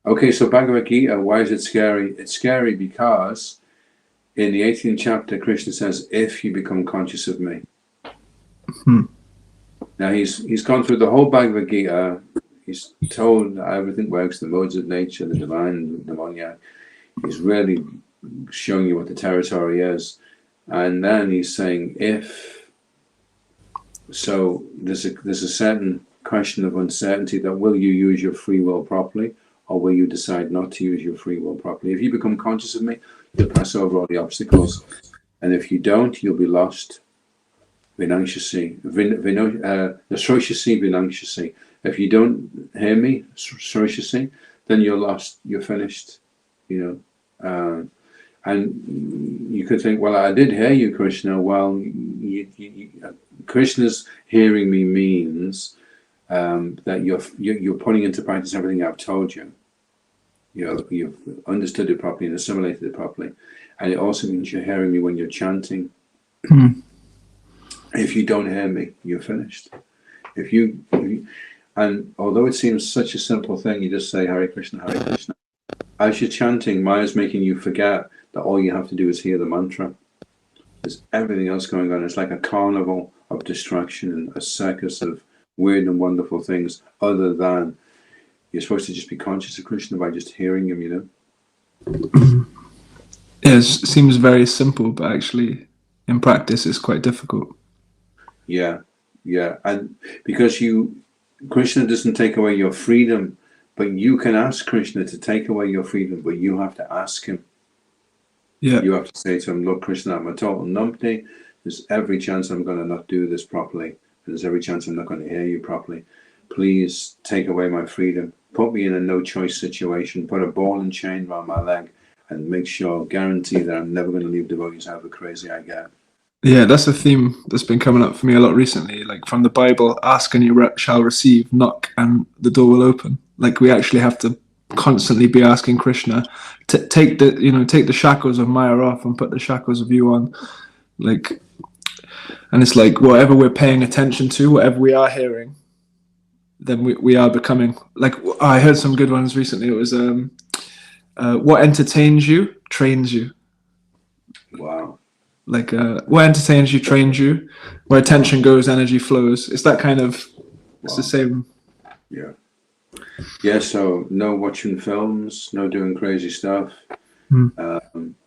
Okay, so Bhagavad-gītā, why is it scary? It's scary because in the 18th chapter, Krishna says, if you become conscious of me. Now, he's gone through the whole Bhagavad-gītā. He's told that everything works, the modes of nature, the divine, the demoniac. He's really showing you what the territory is. And then he's saying, if, so there's a certain question of uncertainty that will you use your free will properly, or will you decide not to use your free will properly? If you become conscious of me, you'll pass over all the obstacles. And if you don't, you'll be lost. Vinanshasi. Sroshasi, Vinanshasi. If you don't hear me, Sroshasi, then you're lost, you're finished, and you could think, well, I did hear you, Krishna. Well, Krishna's hearing me means that you're putting into practice everything I've told you. You've understood it properly and assimilated it properly. And it also means you're hearing me when you're chanting. If you don't hear me, you're finished. And although it seems such a simple thing, you just say Hare Krishna, Hare Krishna. As you're chanting, Maya's making you forget that all you have to do is hear the mantra. There's everything else going on. It's like a carnival of distraction and a circus of weird and wonderful things, other than you're supposed to just be conscious of Krishna by just hearing him, It seems very simple, but actually in practice it's quite difficult. Yeah. And because Krishna doesn't take away your freedom, but you can ask Krishna to take away your freedom, but you have to ask him. Yeah. You have to say to him, look, Krishna, I'm a total numpty. There's every chance I'm going to not do this properly. There's every chance I'm not going to hear you properly. Please take away my freedom. Put me in a no-choice situation. Put a ball and chain around my leg and guarantee that I'm never going to leave devotees however crazy I get. Yeah, that's a theme that's been coming up for me a lot recently. Like from the Bible, ask and you shall receive, knock and the door will open. Like we actually have to constantly be asking Krishna to take the shackles of Maya off and put the shackles of you on. And it's like whatever we're paying attention to, whatever we are hearing, then we are becoming. Like I heard some good ones recently. It was what entertains you trains you. Wow. Like what entertains you trains you. Where attention goes, energy flows. It's that kind of. It's the same. Yeah. So no watching films, no doing crazy stuff.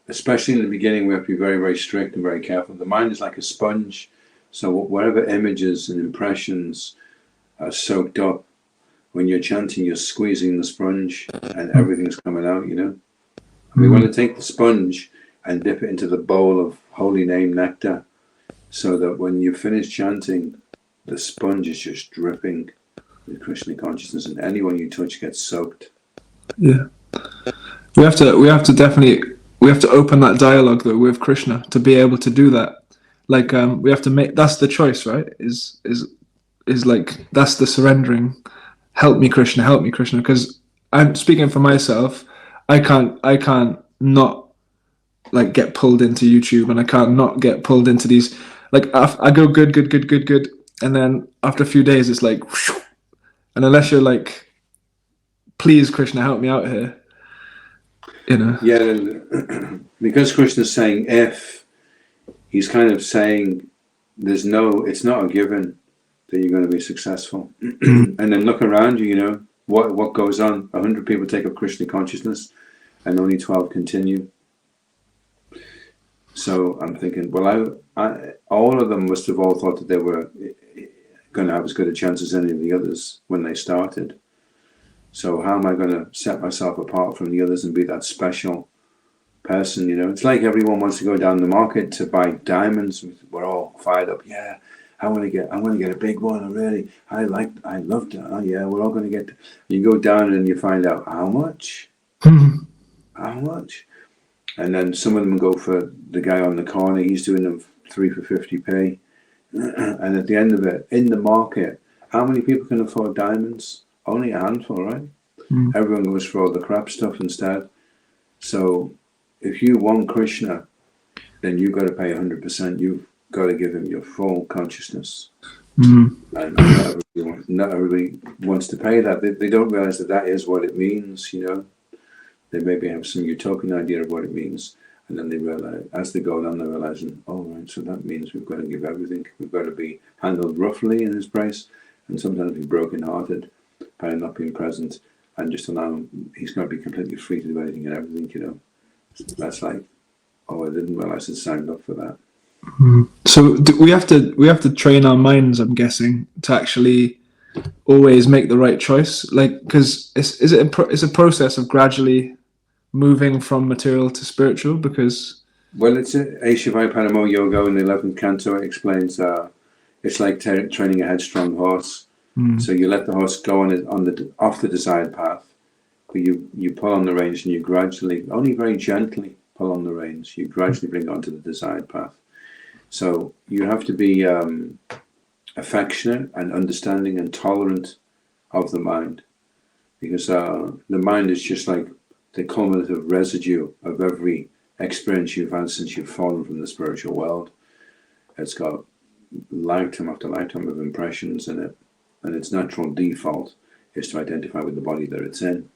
Especially in the beginning, we have to be very, very strict and very careful. The mind is like a sponge, so whatever images and impressions are soaked up, when you're chanting, you're squeezing the sponge, and everything's coming out. And we want to take the sponge and dip it into the bowl of holy name nectar, so that when you finish chanting, the sponge is just dripping with Krishna consciousness, and anyone you touch gets soaked. Yeah, we have to open that dialogue though with Krishna to be able to do that. Like we have to make, that's the choice, right? Is like, that's the surrendering. Help me Krishna, because I'm speaking for myself. I can't not like get pulled into YouTube, and I can't not get pulled into these, like I go good, and then after a few days it's like whoosh, and unless you're like, please Krishna, help me out here, Yeah, because Krishna's saying if, he's kind of saying it's not a given that you're going to be successful. And then look around you, what goes on. 100 people take up Krishna consciousness and only 12 continue. So I'm thinking, well, I all of them must have all thought that they were going to have as good a chance as any of the others when they started. So how am I going to set myself apart from the others and be that special person? It's like everyone wants to go down the market to buy diamonds. We're all fired up. Yeah, I want to get a big one. I love that. Oh yeah, we're all going to get. You go down and you find out how much. How much? And then some of them go for the guy on the corner. He's doing them 3 for 50p. And at the end of it, in the market, how many people can afford diamonds? Only a handful, right? Everyone goes for all the crap stuff instead. So if you want Krishna, then you've got to pay 100%. You've got to give him your full consciousness. And not everybody wants to pay that. They don't realize that is what it means, They maybe have some utopian idea of what it means. And then they realize, as they go on, they're realizing, oh, right, so that means we've got to give everything. We've got to be handled roughly in his place, and sometimes be broken-hearted by not being present, and just allow him, he's got to be completely free to do anything and everything, That's like, oh, I didn't realize I signed up for that. So we have to train our minds, I'm guessing, to actually always make the right choice. Like, because it's a process of gradually moving from material to spiritual. Because it's Aishavai Paramo Yoga in the 11th canto. It explains it's like training a headstrong horse. So you let the horse go off the desired path, but you pull on the reins, and you gradually, only very gently pull on the reins. You gradually bring it onto the desired path. So you have to be affectionate and understanding and tolerant of the mind, because the mind is just like the cumulative residue of every experience you've had since you've fallen from the spiritual world. It's got lifetime after lifetime of impressions in it, and its natural default is to identify with the body that it's in.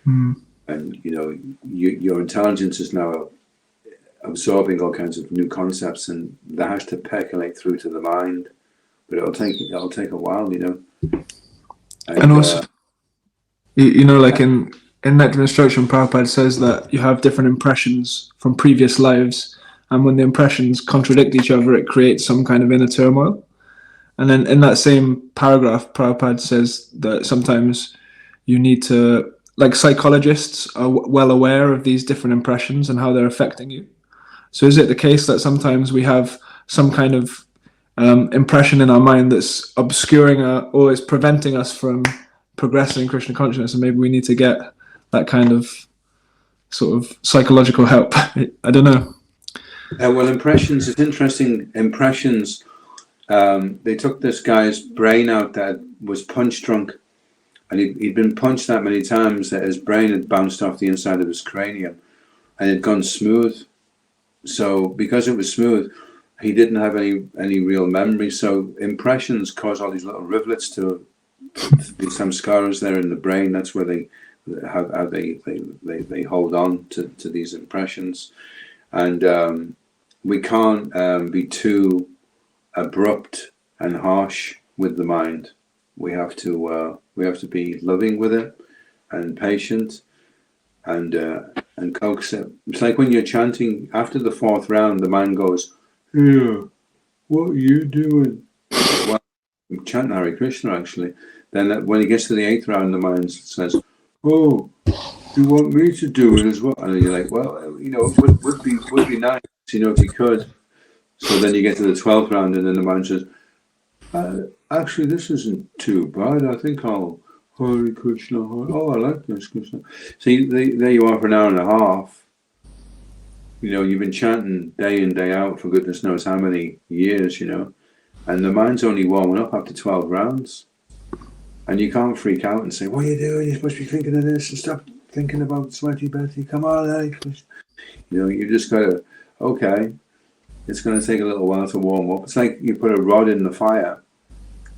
And your intelligence is now absorbing all kinds of new concepts, and that has to percolate through to the mind, but it'll take a while, And also, like in Nectar Instruction, Prabhupada says that you have different impressions from previous lives, and when the impressions contradict each other, it creates some kind of inner turmoil. And then in that same paragraph, Prabhupada says that sometimes you need to, like, psychologists are well aware of these different impressions and how they're affecting you. So is it the case that sometimes we have some kind of impression in our mind that's obscuring or is preventing us from progressing in Krishna consciousness, and maybe we need to get that kind of sort of psychological help? I don't know. Well, impressions, it's interesting. Impressions, they took this guy's brain out that was punch drunk, and he'd been punched that many times that his brain had bounced off the inside of his cranium and had gone smooth. So because it was smooth, he didn't have any real memory. So impressions cause all these little rivulets to be some scars there in the brain. That's where they hold on to these impressions. And we can't be too abrupt and harsh with the mind. We have to be loving with it and patient and coax it. It's like when you're chanting, after the fourth round, the mind goes, "Yeah, what are you doing?" Well, I'm chanting Hare Krishna, actually. Then when it gets to the eighth round, the mind says, "Oh, you want me to do it as well?" And you're like, "Well, it would be nice, if you could." So then you get to the 12th round, and then the mind says, "Actually, this isn't too bad. I think I'll Hare Krishna. Oh, I like this Krishna." So there you are for an hour and a half. You've been chanting day in, day out for goodness knows how many years, and the mind's only warming up after 12 rounds. And you can't freak out and say, "What are you doing? You're supposed to be thinking of this and stop thinking about sweaty Betty. Come on, Hare Krishna." You just got to, okay, it's going to take a little while to warm up. It's like you put a rod in the fire,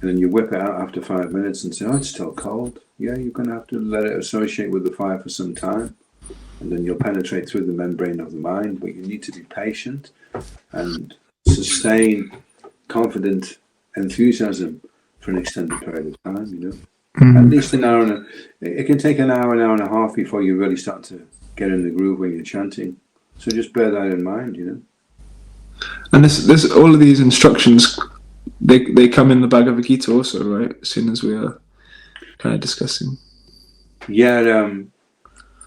and then you whip it out after 5 minutes and say, "Oh, it's still cold." Yeah, you're going to have to let it associate with the fire for some time, and then you'll penetrate through the membrane of the mind. But you need to be patient and sustain confident enthusiasm for an extended period of time, At least an hour it can take an hour and a half before you really start to get in the groove when you're chanting. So just bear that in mind, And this all of these instructions, they come in the Bhagavad-Gītā also, right? As soon as we are kind of discussing. Yeah,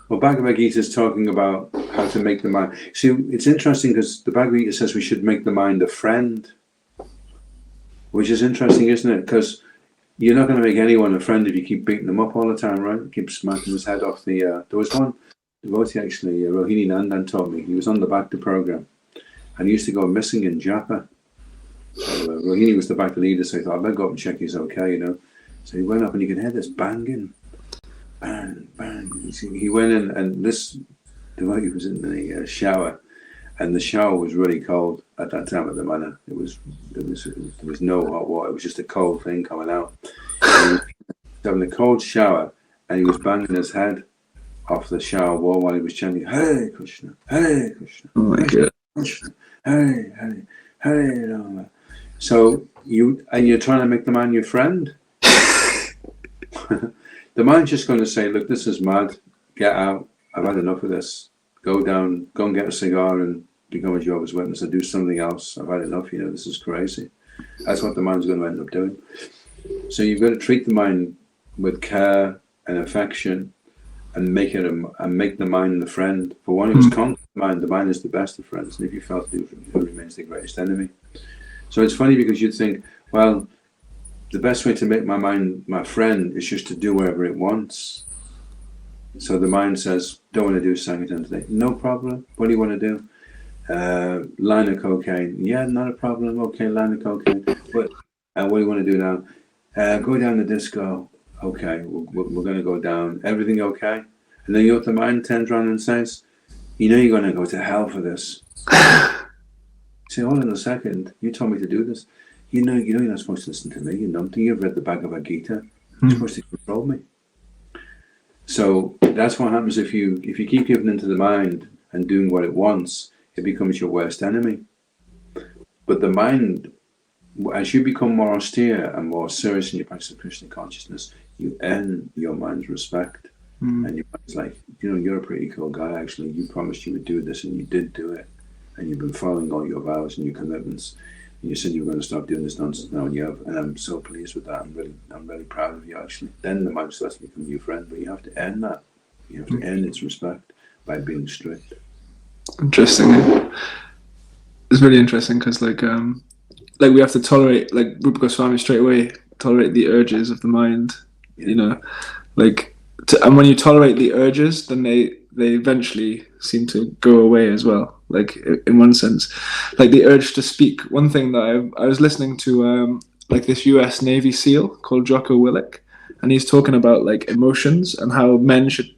well, Bhagavad-Gītā is talking about how to make the mind. See, it's interesting because the Bhagavad-Gītā says we should make the mind a friend, which is interesting, isn't it? Because you're not going to make anyone a friend if you keep beating them up all the time, right? Keep smacking his head off the... There was one devotee, actually, Rohini Nandan told me. He was on the Bhakta program, and he used to go missing in Japa. So Rohini was the Bhakta leader, so he thought, "I better go up and check he's okay, So he went up, and you could hear this banging. Bang, bang. He went in, and this devotee was in the shower, and the shower was really cold at that time of the manor. There was no hot water. It was just a cold thing coming out. He was having a cold shower, and he was banging his head off the shower wall while he was chanting Hare Krishna, Hare Krishna, Oh my God. Krishna, Hare Hare, Hare Rama. So you're trying to make the man your friend. The mind's just going to say, look, this is mad. Get out. I've had enough of this. Go down. Go and get a cigar and become a Jehovah's Witness or do something else. I've had enough. This is crazy. That's what the mind's going to end up doing. So you've got to treat the mind with care and affection, and make the mind the friend. For one who's conquered the mind is the best of friends. And if you felt it, who remains the greatest enemy. So it's funny because you'd think, well, the best way to make my mind my friend is just to do whatever it wants. So the mind says, don't want to do Sankirtan today. No problem. What do you want to do? Line of cocaine. Yeah, not a problem. Okay, line of cocaine. What do you want to do now? Go down the disco. Okay, we're going to go down. Everything okay? And then the mind turns around and says, you're going to go to hell for this. Say, hold on a second. You told me to do this. You're not supposed to listen to me. You've read the Bhagavad-gītā. You're supposed to control me. So that's what happens if you keep giving into the mind and doing what it wants. It becomes your worst enemy. But the mind, as you become more austere and more serious in your practice of Krishna consciousness, you earn your mind's respect. And your mind's like, you're a pretty cool guy, actually. You promised you would do this, and you did do it. And you've been following all your vows and your commitments. And you said you were going to stop doing this nonsense now, and you have. And I'm so pleased with that. I'm really proud of you, actually. Then the mind starts to become your friend, but you have to earn that. You have to earn its respect by being strict. Interesting. It's really interesting because, like we have to tolerate, like Rupa Goswami straight away, tolerate the urges of the mind. And when you tolerate the urges, then they eventually seem to go away as well. Like in one sense, like the urge to speak. One thing that I was listening to, like this U.S. Navy SEAL called Jocko Willink, and he's talking about like emotions and how men should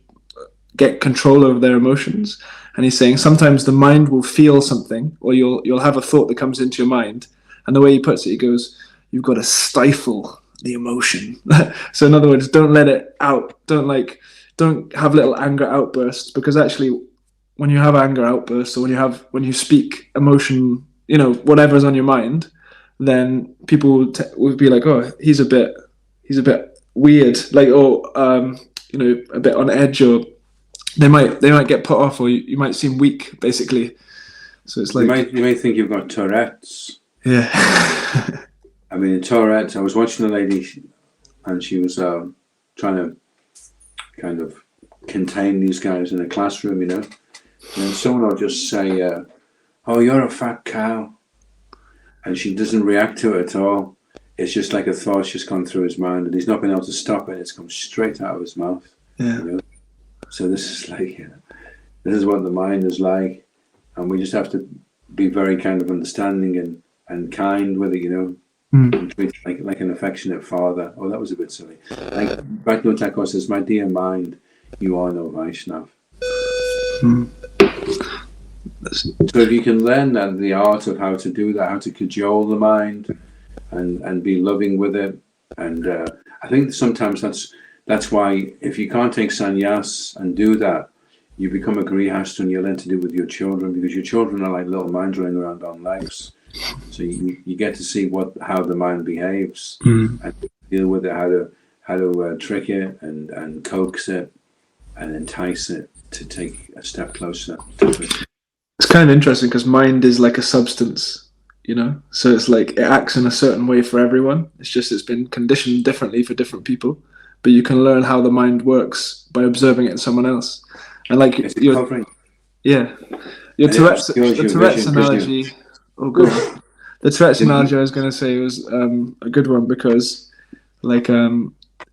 get control over their emotions. And he's saying sometimes the mind will feel something, or you'll have a thought that comes into your mind, and the way he puts it, he goes, "You've got to stifle the emotion." So in other words, don't let it out. Don't have little anger outbursts, because actually when you have anger outbursts, or when you speak emotion, whatever's on your mind, then people will be like, oh, he's a bit weird, like, or a bit on edge, or they might get put off, or you might seem weak, basically. So it's like you may think you've got Tourette's. Yeah. I mean, Tourette's. I was watching a lady, and she was trying to kind of contain these guys in a classroom, and someone will just say, "Oh, you're a fat cow," and she doesn't react to it at all. It's just like a thought's just gone through his mind, and he's not been able to stop it. It's come straight out of his mouth. Yeah. So this is like, this is what the mind is like, and we just have to be very kind of understanding and kind with it, and treat it like an affectionate father. Oh, that was a bit silly. Like Bhakti Thakur says, "My dear mind, you are no Vaishnav." So if you can learn that, the art of how to do that, how to cajole the mind and be loving with it, and I think sometimes that's why if you can't take sannyas and do that, you become a grihasta and you learn to do with your children, because your children are like little minds running around on legs. So you get to see how the mind behaves and deal with it, how to trick it and coax it and entice it to take a step closer to it. It's kind of interesting because mind is like a substance, so it's like it acts in a certain way for everyone. It's been conditioned differently for different people, but you can learn how the mind works by observing it in someone else. And like your Tourette's analogy. Oh god, the Tourette's analogy I was going to say was a good one, because like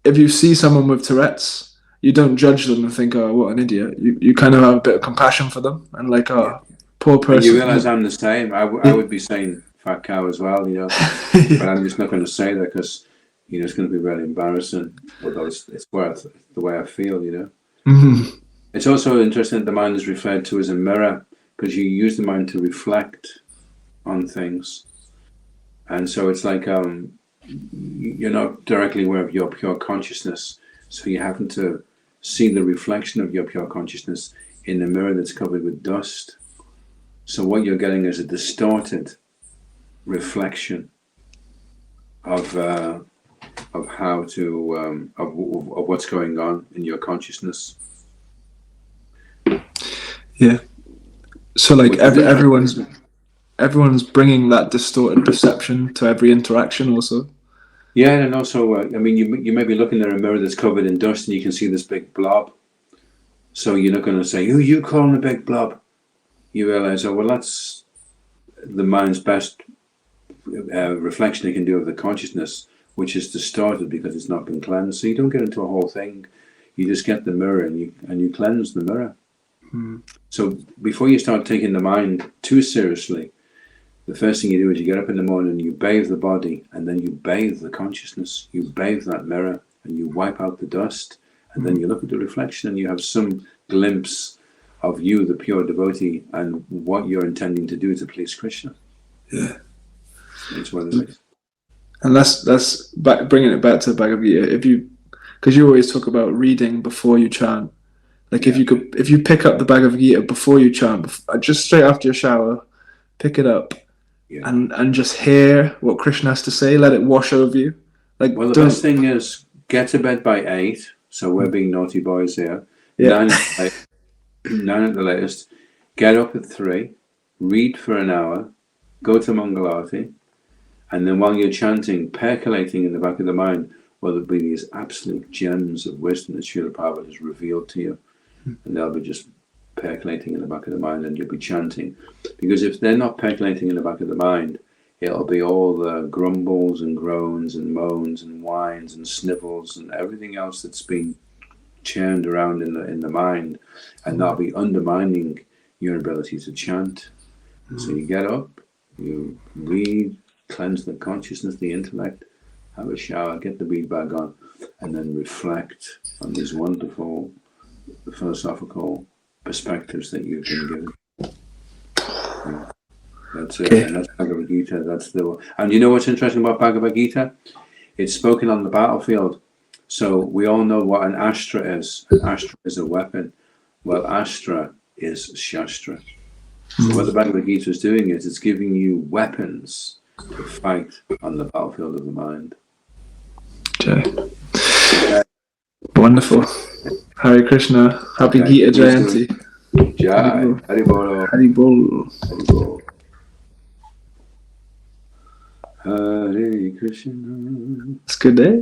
if you see someone with Tourette's, you don't judge them and think, oh, what an idiot. You kind of have a bit of compassion for them, and like, oh, poor person. And you realise I'm the same. I would be saying fat cow as well, but I'm just not going to say that because it's going to be really embarrassing. Although it's worth the way I feel, Mm-hmm. It's also interesting that the mind is referred to as a mirror, because you use the mind to reflect on things. And so it's like you're not directly aware of your pure consciousness, so you happen to see the reflection of your pure consciousness in the mirror that's covered with dust. So what you're getting is a distorted reflection of how to of what's going on in your consciousness. Yeah. So like everyone's bringing that distorted perception to every interaction also. Yeah, and also, I mean, you may be looking at a mirror that's covered in dust and you can see this big blob. So you're not going to say, "Who you calling a big blob?" You realize, oh, well, that's the mind's best reflection it can do of the consciousness, which is distorted because it's not been cleansed. So you don't get into a whole thing. You just get the mirror and you cleanse the mirror. So before you start taking the mind too seriously, the first thing you do is you get up in the morning and you bathe the body, and then you bathe the consciousness. You bathe that mirror and you wipe out the dust, and then you look at the reflection and you have some glimpse of you, the pure devotee, and what you're intending to do to please Krishna. Yeah. That's what it is. And that's bringing it back to Bhagavad-Gītā. Because you always talk about reading before you chant. Like if you pick up the Bhagavad-Gītā before you chant, just straight after your shower, pick it up. Yeah. And just hear what Krishna has to say. Let it wash over you. Like, well, the best thing is get to bed by 8. So we're being naughty boys here. Yeah. 9 at the latest. Get up at 3. Read for an hour. Go to Mangalarti. And then while you're chanting, percolating in the back of the mind, well, there'll be these absolute gems of wisdom that Srila Prabhupada has revealed to you. And they'll be just percolating in the back of the mind, and you'll be chanting. Because if they're not percolating in the back of the mind, it'll be all the grumbles and groans and moans and whines and snivels and everything else that's been churned around in the mind, and that'll be undermining your ability to chant. So you get up, you read, cleanse the consciousness, the intellect, have a shower, get the bead bag on, and then reflect on these wonderful philosophical perspectives that you've been given. Yeah. That's it. And that's Bhagavad-Gītā. That's and you know what's interesting about Bhagavad-Gītā? It's spoken on the battlefield. So we all know what an astra is. An astra is a weapon. Well, astra is shastra. So what the Bhagavad-Gītā is doing is it's giving you weapons to fight on the battlefield of the mind. Okay. Wonderful. Hare Krishna. Happy Gita Jayanti. Jai. Hare Bol. Hare Bol. Hare Bol. Hare Krishna. It's a good day.